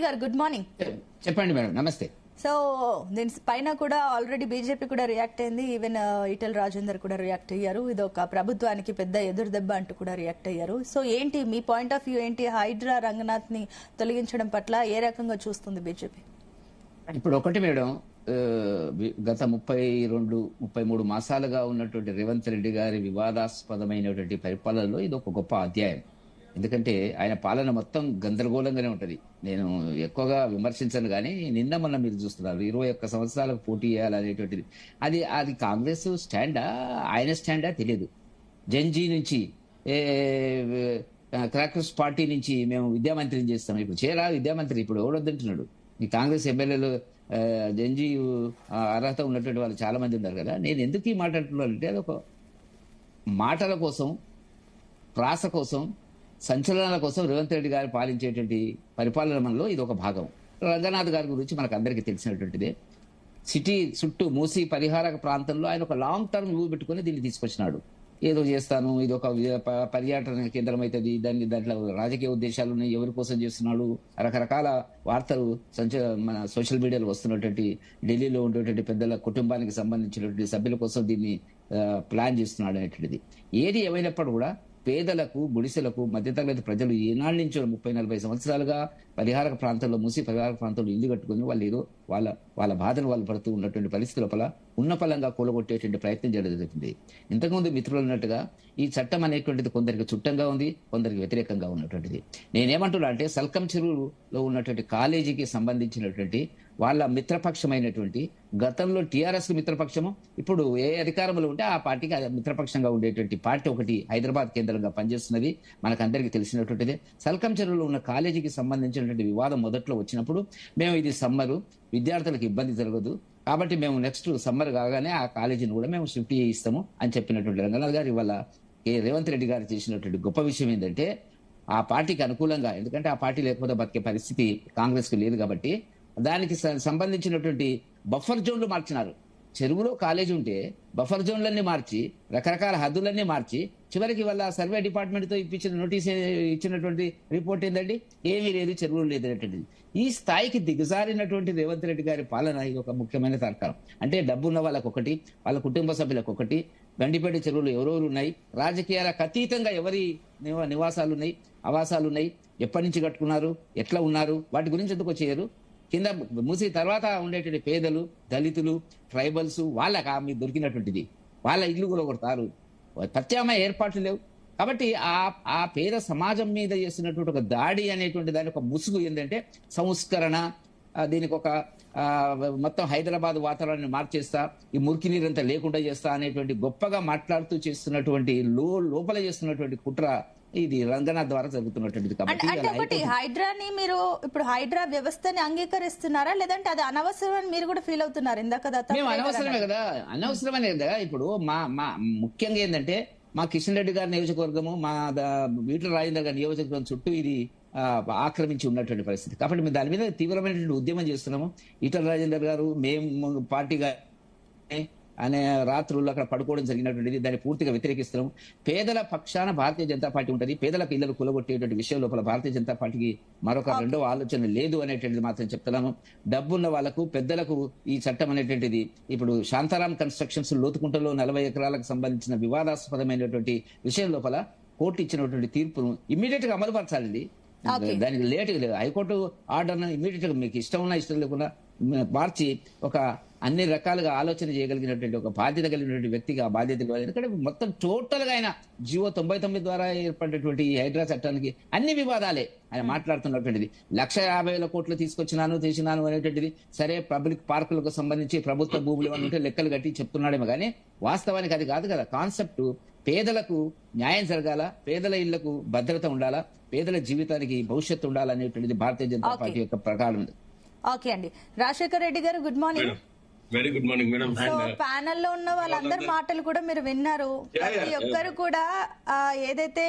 గారు good morning. చెప్పండి madam. నమస్తే. సో దీని పైన కూడా ఆల్రెడీ బీజేపీ కూడా రియాక్ట్ అయింది. ఈవెన్ ఈటెల రాజేందర్ కూడా రియాక్ట్ అయ్యారు. ఇది ఒక ప్రభుత్వానికి పెద్ద ఎదురు దెబ్బ అంటూ కూడా రియాక్ట్ అయ్యారు. సో ఏంటి మీ పాయింట్ ఆఫ్ వ్యూ ఏంటి? హైడ్రా రంగనాథ్ ని తొలగించడం పట్ల ఏ రకంగా చూస్తుంది బీజేపీ? ఇప్పుడు ఒకటి మేడం, గత 32-33 మాసాలుగా ఉన్నటువంటి రేవంత్ రెడ్డి గారి వివాదాస్పదమైనటువంటి పరిపాలనలో ఇది ఒక గొప్ప అధ్యాయం. ఎందుకంటే ఆయన పాలన మొత్తం గందరగోళంగానే ఉంటది. నేను ఎక్కువగా విమర్శించను కానీ నిన్న మొన్న మీరు చూస్తున్నారు 21 సంవత్సరాలకు పోటీ చేయాలనేటువంటిది. అది కాంగ్రెస్ స్టాండా, ఆయన స్టాండా తెలియదు. జంజీ నుంచి క్రాకర్స్ పార్టీ నుంచి మేము విద్యామంత్రిని చేస్తాం. ఇప్పుడు చేరా విద్యామంత్రి ఇప్పుడు ఎవడొద్దంటున్నాడు? ఈ కాంగ్రెస్ ఎమ్మెల్యేలు జంజీ అర్హత ఉన్నటువంటి వాళ్ళు చాలా మంది ఉన్నారు కదా. నేను ఎందుకు ఈ మాట అంటున్నానంటే అది ఒక మాటల కోసం, ప్రాస కోసం, సంచలనాల కోసం రేవంత్ రెడ్డి గారు పాలించేటువంటి పరిపాలనలో ఇది ఒక భాగం. రంగనాథ్ గారి గురించి మనకు అందరికీ తెలిసినటువంటిదే. సిటీ చుట్టూ మూసి పరిహారక ప్రాంతంలో ఆయన ఒక లాంగ్ టర్మ్ వ్యూ పెట్టుకుని దీన్ని తీసుకొచ్చినాడు. ఏదో చేస్తాను, ఇది ఒక పర్యాటన కేంద్రం అవుతుంది, దాంట్లో రాజకీయ ఉద్దేశాలు ఉన్నాయి, ఎవరి కోసం చేస్తున్నాడు, రకరకాల వార్తలు మన సోషల్ మీడియాలో వస్తున్నటువంటి ఢిల్లీలో ఉండేటువంటి పెద్దల కుటుంబానికి సంబంధించినటువంటి సభ్యుల కోసం దీన్ని ప్లాన్ చేస్తున్నాడు అనేటువంటిది. ఏది ఏమైనప్పుడు కూడా పేదలకు, గుడిసెలకు, మధ్యతరగతి ప్రజలు ఈనాళ్ళ నుంచి 30-40 సంవత్సరాలుగా పరిహారక ప్రాంతంలో మూసి పరిహారక ప్రాంతంలో ఇల్లు కట్టుకుని వాళ్ళు ఏదో వాళ్ళ బాధను వాళ్ళు పడుతూ ఉన్నటువంటి పరిస్థితి లోపల ఉన్న పలంగా కూలగొట్టేటువంటి ప్రయత్నం జరుగుతుంది. ఇంతకుముందు మిత్రులు అన్నట్టుగా ఈ చట్టం అనేటువంటిది కొందరికి చుట్టంగా ఉంది, కొందరికి వ్యతిరేకంగా ఉన్నటువంటిది. నేనేమంటున్నా అంటే సల్కం చెరువులో ఉన్నటువంటి కాలేజీకి సంబంధించినటువంటి వాళ్ళ మిత్రపక్షమైనటువంటి, గతంలో టీఆర్ఎస్ మిత్రపక్షము, ఇప్పుడు ఏ అధికారంలో ఉంటే ఆ పార్టీకి మిత్రపక్షంగా ఉండేటువంటి పార్టీ ఒకటి హైదరాబాద్ కేంద్రంగా పనిచేస్తున్నది, మనకందరికీ తెలిసినటువంటిదే. సల్కం చెరువులో ఉన్న కాలేజీకి సంబంధించినటువంటి వివాదం మొదట్లో వచ్చినప్పుడు మేము ఇది సమ్మరు, విద్యార్థులకు ఇబ్బంది జరగదు కాబట్టి మేము నెక్స్ట్ సమ్మర్ కాగానే ఆ కాలేజీని కూడా మేము షిఫ్ట్ చేయిస్తాము అని చెప్పినటువంటి రంగనాథ్ గారు ఇవాళ రేవంత్ రెడ్డి గారు చేసినటువంటి గొప్ప విషయం ఏంటంటే ఆ పార్టీకి అనుకూలంగా, ఎందుకంటే ఆ పార్టీ లేకపోతే బతికే పరిస్థితి కాంగ్రెస్ కు లేదు కాబట్టి దానికి సంబంధించినటువంటి బఫర్ జోన్లు మార్చినారు. చెరువులో కాలేజీ ఉంటే బఫర్ జోన్లన్నీ మార్చి, రకరకాల హద్దులన్నీ మార్చి, చివరికి వాళ్ళ సర్వే డిపార్ట్మెంట్ తో ఇప్పించిన నోటీస్ ఇచ్చినటువంటి రిపోర్ట్ ఏంటండి? ఏమీ లేదు, చెరువులు లేదు అనేటువంటిది. ఈ స్థాయికి దిగజారినటువంటి రేవంత్ రెడ్డి గారి పాలన ఇది ఒక ముఖ్యమైన తర్కారం. అంటే డబ్బున్న వాళ్ళకు ఒకటి, వాళ్ళ కుటుంబ సభ్యులకు ఒకటి, గండిపేట చెరువులు ఎవరెవరు ఉన్నాయి, రాజకీయాలకు అతీతంగా ఎవరి నివాసాలు ఉన్నాయి, ఆవాసాలు ఉన్నాయి, ఎప్పటి నుంచి కట్టుకున్నారు, ఎట్లా ఉన్నారు, వాటి గురించి ఎందుకు చేయరు? కింద మూసి తర్వాత ఉండేటువంటి పేదలు, దళితులు, ట్రైబల్స్ వాళ్ళకి మీకు దొరికినటువంటిది, వాళ్ళ ఇల్లు కూడా కొడతారు, ప్రత్యామ్నాయ ఏర్పాట్లు లేవు. కాబట్టి ఆ పేద సమాజం మీద చేసినటువంటి ఒక దాడి అనేటువంటి దాని ఒక ముసుగు ఏంటంటే సంస్కరణ, దీనికి ఒక మొత్తం హైదరాబాద్ వాతావరణాన్ని మార్చేస్తా, ఈ మురికి నీరంతా లేకుండా చేస్తా అనేటువంటి గొప్పగా మాట్లాడుతూ చేస్తున్నటువంటి లోపల చేస్తున్నటువంటి కుట్ర ఇది రంగనాథ్ ద్వారా జరుగుతున్నటువంటిది. కాబట్టి హైడ్రాని మీరు ఇప్పుడు హైడ్రా వ్యవస్థని అంగీకరిస్తున్నారా, లేదంటే అది అనవసరం అని మీరు కూడా ఫీల్ అవుతున్నారు? ఇందాక మేము అనవసరమే కదా, అనవసరమనే కదా. ఇప్పుడు మా ముఖ్యంగా ఏంటంటే మా కిషన్ రెడ్డి గారి నియోజకవర్గము, మా ఈటెల రాజేందర్ గారి నియోజకవర్గం చుట్టూ ఇది ఆక్రమించి ఉన్నటువంటి పరిస్థితి. కాబట్టి మేము దాని మీద తీవ్రమైనటువంటి ఉద్యమం చేస్తున్నాము. ఈటెల రాజేందర్ గారు, మేము పార్టీగా అనే రాత్రుల్లో అక్కడ పడుకోవడం జరిగినటువంటిది, దాన్ని పూర్తిగా వ్యతిరేకిస్తున్నాం. పేదల పక్షాన భారతీయ జనతా పార్టీ ఉంటుంది. పేదలకు ఇళ్లను కూలగొట్టేటువంటి విషయం లోపల భారతీయ జనతా పార్టీకి మరొక రెండో ఆలోచన లేదు అనేటువంటిది మాత్రం చెప్తున్నాము. డబ్బున్న వాళ్లకు, పెద్దలకు ఈ చట్టం అనేటువంటిది ఇప్పుడు శాంతారాం కన్స్ట్రక్షన్స్ లోతుకుంటలో 40 ఎకరాలకు సంబంధించిన వివాదాస్పదమైనటువంటి విషయం లోపల కోర్టు ఇచ్చినటువంటి తీర్పును ఇమ్మీడియట్ గా అమలుపరచాలండి. దానికి లేట్ లేదు. హైకోర్టు ఆర్డర్ ఇమ్మీడియట్ గా మీకు ఇష్టం ఉన్నా ఇష్టం లేకుండా మార్చి ఒక అన్ని రకాలుగా ఆలోచన చేయగలిగినటువంటి ఒక బాధ్యత కలిగినటువంటి వ్యక్తిగా ఆ బాధ్యత. ఎందుకంటే మొత్తం టోటల్ గా ఆయన జీవో 99 ద్వారా ఏర్పడినటువంటి ఈ హైడ్రా చట్టానికి అన్ని వివాదాలే ఆయన మాట్లాడుతున్నటువంటిది. 1,50,000 కోట్లు తీసుకొచ్చినాను చేసినాను అనేటువంటిది సరే, పబ్లిక్ పార్కులకు సంబంధించి ప్రభుత్వ భూములు ఉంటే లెక్కలు కట్టి చెప్తున్నాడేమో కానీ వాస్తవానికి అది కాదు కదా. కాన్సెప్ట్ పేదలకు న్యాయం జరగాల, పేదల ఇళ్లకు భద్రత ఉండాలా, పేదల జీవితానికి భవిష్యత్తు ఉండాలనేటువంటిది భారతీయ జనతా పార్టీ యొక్క ప్రకారం. ఓకే అండి. రాజశేఖర్ రెడ్డి గారు good morning. Very good morning madam. So panel లో ఉన్న వాళ్ళందరి మాటలు కూడా మీరు విన్నారు. ప్రతి ఒక్కరు కూడా ఏదైతే